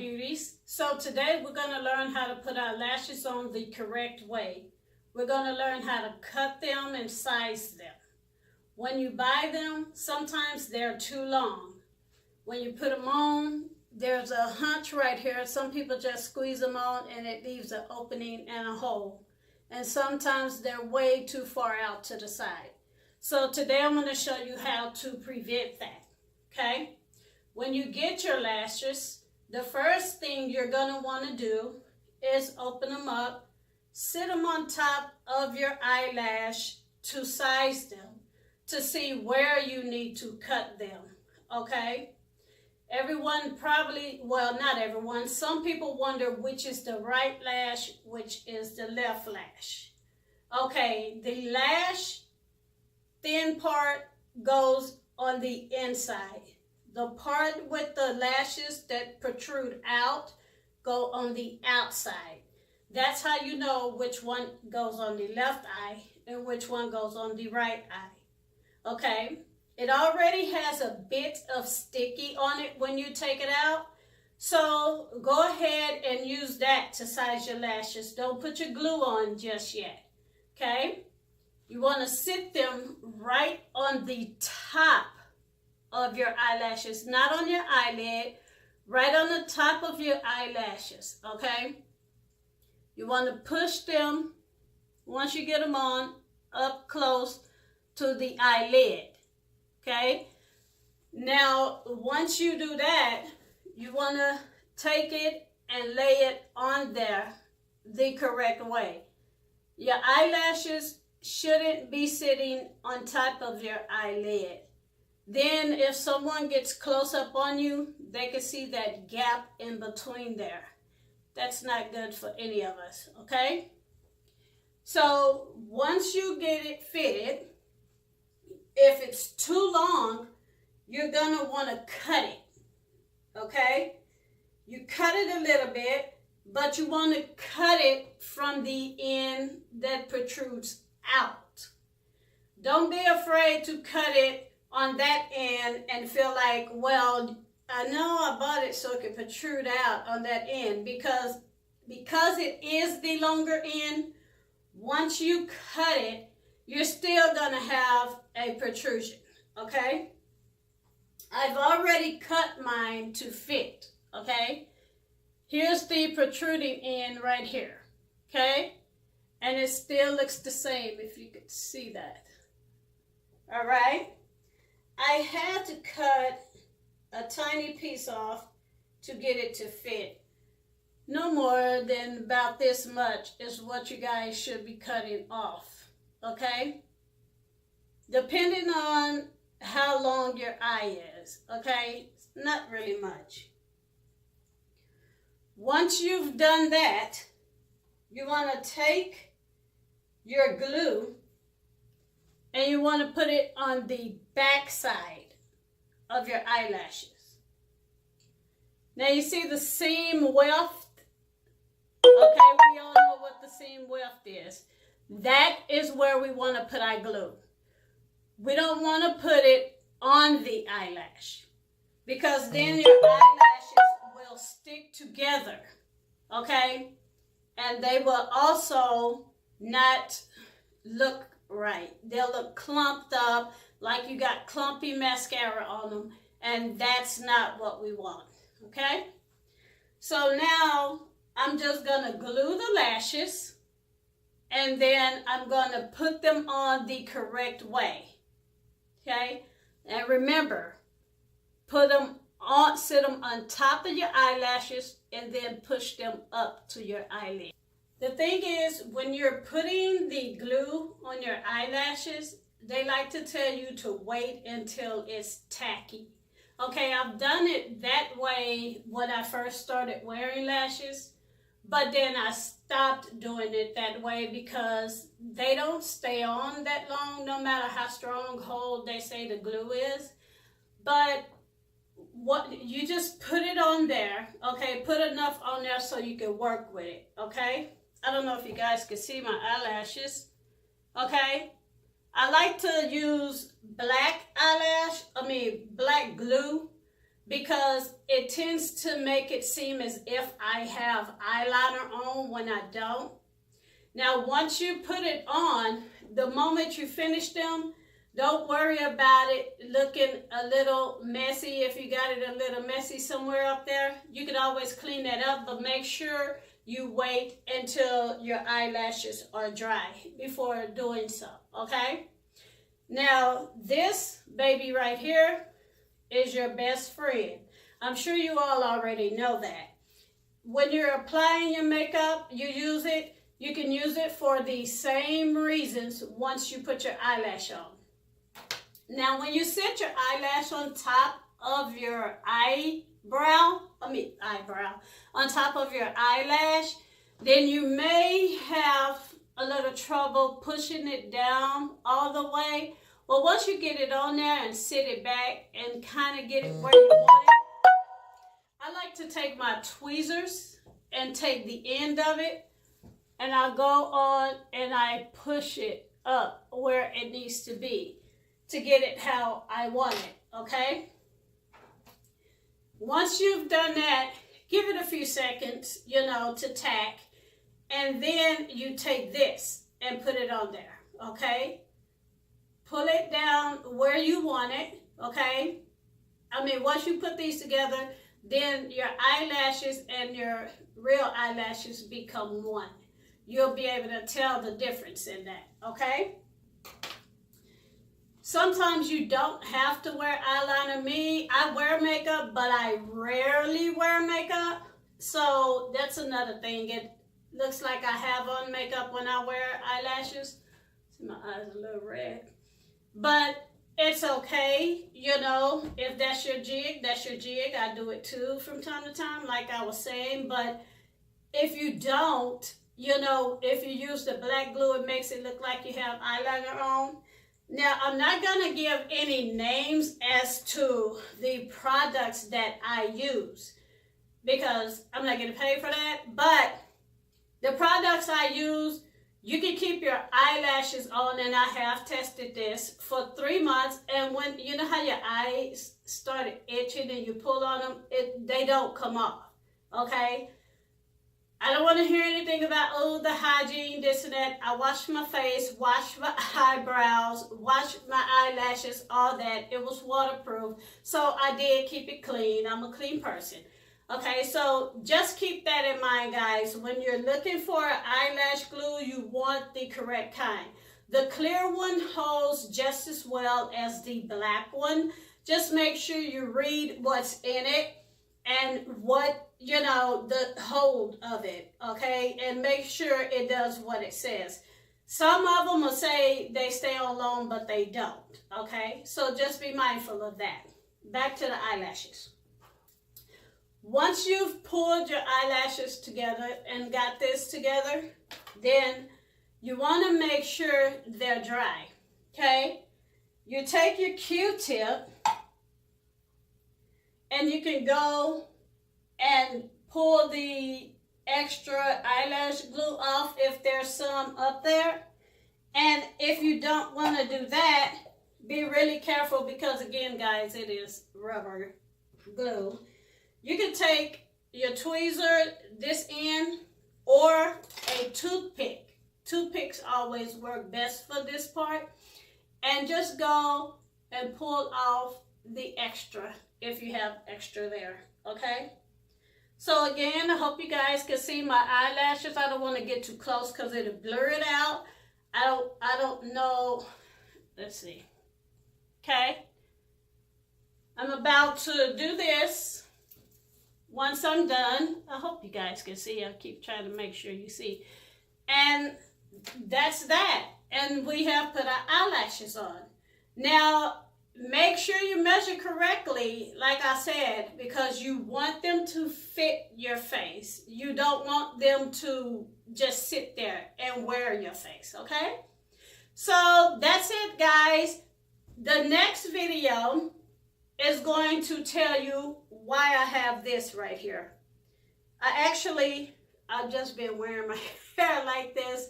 beauties. So today we're going to learn how to put our lashes on the correct way. We're going to learn how to cut them and size them. When you buy them, sometimes they're too long. When you put them on, there's a hunch right here. Some people just squeeze them on and it leaves an opening and a hole. And sometimes they're way too far out to the side. So today I'm going to show you how to prevent that, okay? When you get your lashes, the first thing you're going to want to do is open them up, sit them on top of your eyelash to size them, to see where you need to cut them, okay? Everyone probably, well, not everyone, some people wonder which is the right lash, which is the left lash. Okay, the lash thin part goes on the inside. The part with the lashes that protrude out go on the outside. That's how you know which one goes on the left eye and which one goes on the right eye. Okay? It already has a bit of sticky on it when you take it out. So go ahead and use that to size your lashes. Don't put your glue on just yet. Okay? You want to sit them right on the top of your eyelashes, not on your eyelid, right on the top of your eyelashes, okay? You want to push them, once you get them on, up close to the eyelid, okay? Now, once you do that, you want to take it and lay it on there the correct way. Your eyelashes shouldn't be sitting on top of your eyelid. Then if someone gets close up on you, they can see that gap in between there. That's not good for any of us, okay? So once you get it fitted, if it's too long, you're gonna wanna cut it, okay? You cut it a little bit, but you wanna cut it from the end that protrudes out. Don't be afraid to cut it on that end and feel like, well, I know I bought it so it could protrude out on that end, because it is the longer end. Once you cut it, you're still gonna have a protrusion, okay? I've already cut mine to fit, okay? Here's the protruding end right here, okay? And it still looks the same if you could see that, all right? I had to cut a tiny piece off to get it to fit. No more than about this much is what you guys should be cutting off, okay? Depending on how long your eye is, okay? Not really much. Once you've done that, you want to take your glue and you want to put it on the back side of your eyelashes. Now you see the seam weft? Okay, we all know what the seam weft is. That is where we want to put our glue. We don't want to put it on the eyelash, because then your eyelashes will stick together, okay? And they will also not look right. They'll look clumped up, like you got clumpy mascara on them, and that's not what we want, okay? So now I'm just gonna glue the lashes, and then I'm gonna put them on the correct way, okay? And remember, put them on, sit them on top of your eyelashes, and then push them up to your eyelid. The thing is, when you're putting the glue on your eyelashes, they like to tell you to wait until it's tacky. Okay, I've done it that way when I first started wearing lashes, but then I stopped doing it that way because they don't stay on that long, no matter how strong hold they say the glue is. But what you just put it on there, okay? Put enough on there so you can work with it, okay? I don't know if you guys can see my eyelashes, okay? I like to use black glue because it tends to make it seem as if I have eyeliner on when I don't. Now, once you put it on, the moment you finish them, don't worry about it looking a little messy. If you got it a little messy somewhere up there, you can always clean that up, but make sure you wait until your eyelashes are dry before doing so, okay? Now, this baby right here is your best friend. I'm sure you all already know that. When you're applying your makeup, you use it. You can use it for the same reasons once you put your eyelash on. Now, when you set your eyelash on top of your on top of your eyelash, then you may have a little trouble pushing it down all the way. Well, once you get it on there and sit it back and kind of get it where you want it, I like to take my tweezers and take the end of it, and I go on and I push it up where it needs to be to get it how I want it, okay? Once you've done that, give it a few seconds, to tack, and then you take this and put it on there, okay? Pull it down where you want it, okay? Once you put these together, then your eyelashes and your real eyelashes become one. You'll be able to tell the difference in that, okay? Sometimes you don't have to wear eyeliner. Me, I wear makeup, but I rarely wear makeup. So that's another thing. It looks like I have on makeup when I wear eyelashes. See, my eyes are a little red. But it's okay, if that's your jig, that's your jig. I do it too from time to time, like I was saying. But if you don't, if you use the black glue, it makes it look like you have eyeliner on. Now, I'm not going to give any names as to the products that I use because I'm not getting paid for that. But the products I use, you can keep your eyelashes on, and I have tested this for 3 months. And when you know how your eyes started itching and you pull on them, they don't come off, okay? I don't want to hear anything about, the hygiene, this and that. I wash my face, wash my eyebrows, wash my eyelashes, all that. It was waterproof. So I did keep it clean. I'm a clean person. Okay, so just keep that in mind, guys. When you're looking for eyelash glue, you want the correct kind. The clear one holds just as well as the black one. Just make sure you read what's in it and what, the hold of it, okay? And make sure it does what it says. Some of them will say they stay on long, but they don't, okay? So just be mindful of that. Back to the eyelashes. Once you've pulled your eyelashes together and got this together, then you want to make sure they're dry, okay? You take your Q-tip and you can go and pull the extra eyelash glue off if there's some up there. And if you don't want to do that, be really careful because, again, guys, it is rubber glue. You can take your tweezer, this end, or a toothpick. Toothpicks always work best for this part. And just go and pull off the extra if you have extra there, okay? So again, I hope you guys can see my eyelashes. I don't want to get too close because it'll blur it out. I don't know. Let's see. Okay. I'm about to do this. Once I'm done, I hope you guys can see. I keep trying to make sure you see. And that's that. And we have put our eyelashes on. Now, make sure you measure correctly, like I said, because you want them to fit your face. You don't want them to just sit there and wear your face, okay? So that's it, guys. The next video is going to tell you why I have this right here. I've just been wearing my hair like this,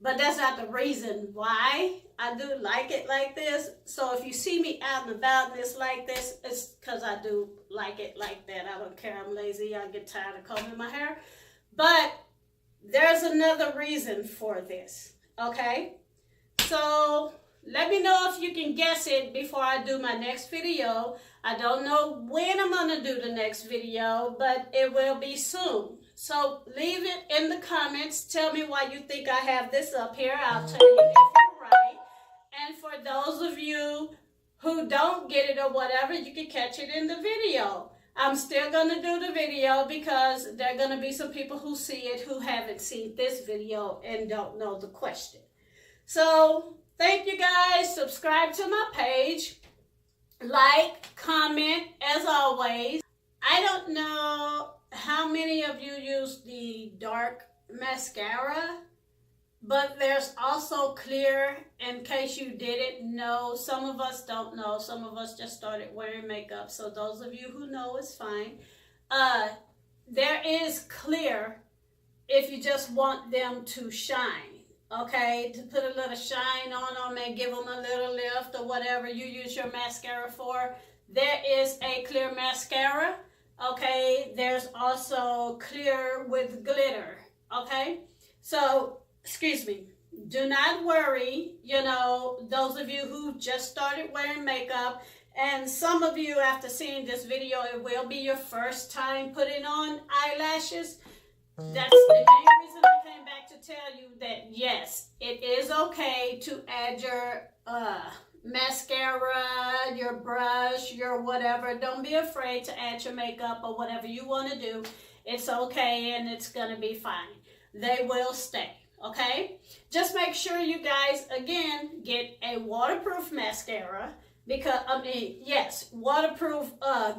But that's not the reason why I do like it like this. So if you see me out and about and it's like this, it's because I do like it like that. I don't care. I'm lazy. I get tired of combing my hair. But there's another reason for this, okay? So let me know if you can guess it before I do my next video. I don't know when I'm going to do the next video, but it will be soon. So leave it in the comments. Tell me why you think I have this up here. I'll tell you if you're right. And for those of you who don't get it or whatever, you can catch it in the video. I'm still going to do the video because there are going to be some people who see it who haven't seen this video and don't know the question. So thank you guys. Subscribe to my page. Like, comment, as always. I don't know how many of you use the dark mascara, but there's also clear, in case you didn't know. Some of us don't know. Some of us just started wearing makeup. So those of you who know, it's fine. There is clear if you just want them to shine. Okay, to put a little shine on them and give them a little lift or whatever you use your mascara for. There is a clear mascara. Okay, there's also clear with glitter. Okay, so, excuse me, do not worry, you know, those of you who just started wearing makeup, and some of you after seeing this video, it will be your first time putting on eyelashes. That's the main reason I came back to tell you that yes, it is okay to add your mascara, your brush, your whatever. Don't be afraid to add your makeup or whatever you want to do. It's okay and it's going to be fine. They will stay, okay? Just make sure you guys, again, get a waterproof mascara. Because, yes, waterproof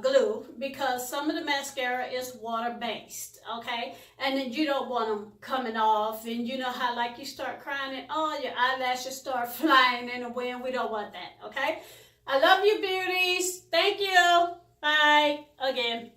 glue, because some of the mascara is water-based, okay? And then you don't want them coming off, and you know how, like, you start crying, and, oh, your eyelashes start flying in the wind. We don't want that, okay? I love you, beauties. Thank you. Bye. Again.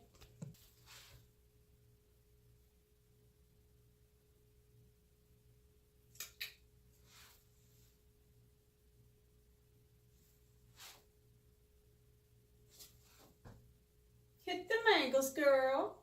Hit the mangles, girl.